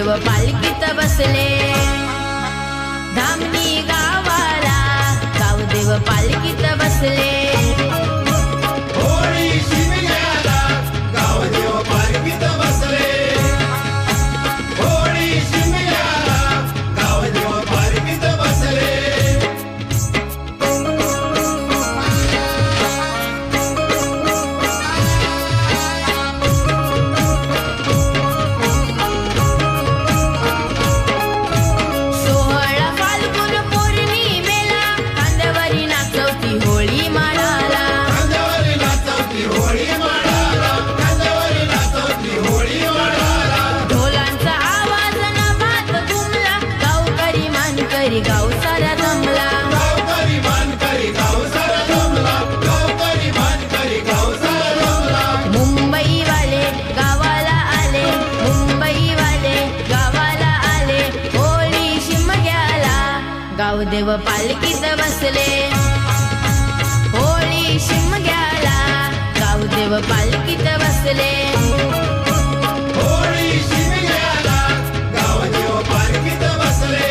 पालखीत बसले धामणी गावाला गावदेव पालखीत बसले होळी शिमग्याला गावदेव पालखीत बसले होळी शिमग्याला गावदेव पालखीत बसले गाव सारा जमला गावकरी मानकरी गाव सारा जमला गावकरी मानकरी गाव सारा जमला मुंबई वाले गावाला आले मुंबई वाले गावाला आले होळी शिमग्याला गावदेव पालखीत बसले होळी शिमग्याला गावदेव पालखीत बसले होळी शिमग्याला गावदेव पालखीत बसले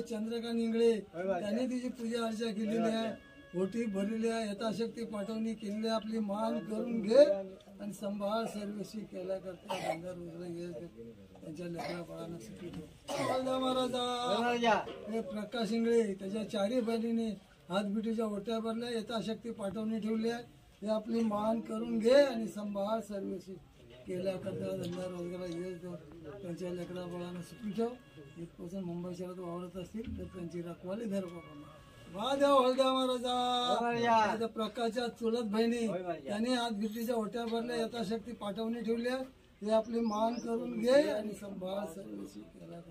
चंद्रकांत इंगळे त्यांनी तिची पूजा अर्चा केलेली आहे ओटी भरलेली आहे यथाशक्ती पाठवणी केलेली आहे आपली मान करून घे आणि संभाळ सर्वस्वी केला करता धंदा रोजला घे त्यांच्या लेकरा बाळांना सुखी ठेव महाराजा प्रकाश इंगळे त्याच्या चारही बहिणीने हातबिटीच्या ओट्या भरल्या यथाशक्ती पाठवणी ठेवली आहे हे आपली मान करून घे आणि संभाळ सर्वस्वी केल्या करता धंदा रोजगार घे त्यांच्या लेकरा बाळांना सुखी ठेव इथपासून मुंबई शहरात वावरत असतील तर त्यांची रखवाली धर वाद्या हळद्या महाराजा प्रकाशच्या चुलत बहिणी त्यांनी हात भिटीच्या ओट्या भरल्या यथाशक्ती पाठवणी ठेवल्या हे आपली मान करून घे आणि संभाळ सर्वस्वी केला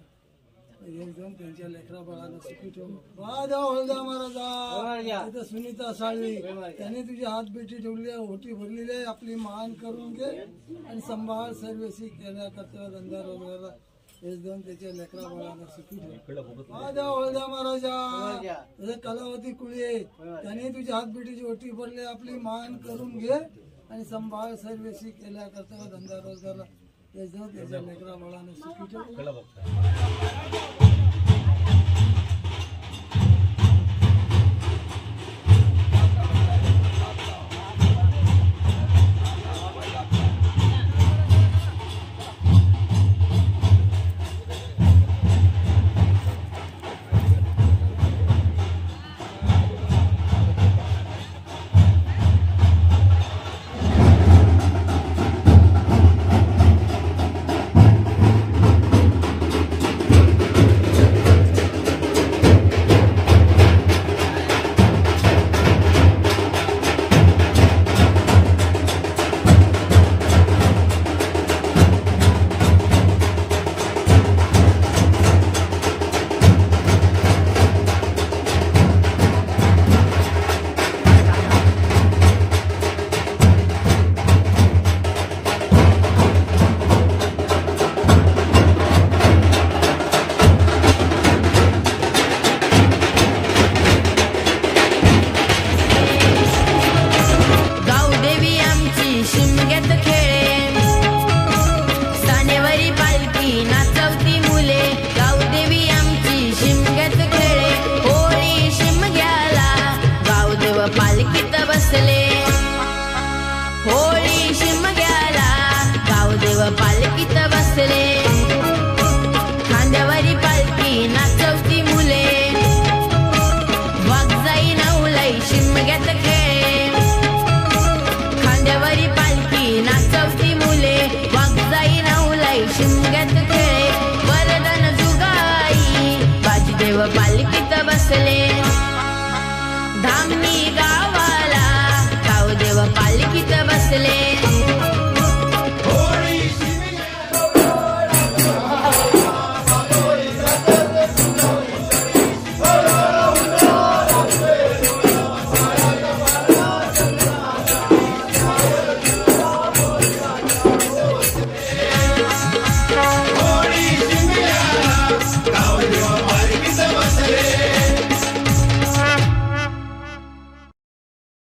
एक जण त्यांच्या लेकरा बाळांना सुखी ठेव वाद्या हळद्या महाराजा इथं सुनीता साळवी त्यांनी तुझी हात बेटी ठेवली आहे ओटी भरलेली आहे आपली मान करून घे आणि संभाळ सर्वस्वी केल्या करता धंदा रोजगारला हेच दोन त्याच्या लेकरा बाळांना सुखी ठेव वाद्या महाराजा कलावती कुळे त्यांनी तुझ्या हात बेटीची ओटी भरली आपली मान करून घे आणि संभाळ सर्वस्वी केल्या करता धंदा रोजगारला हेच दोन त्याच्या लेकरा बाळांना सुखी ठेव खेळे वरदान जुगाई बाजीदेव पालखीत बसले धामणी गावाला गावदेव पालखीत बसले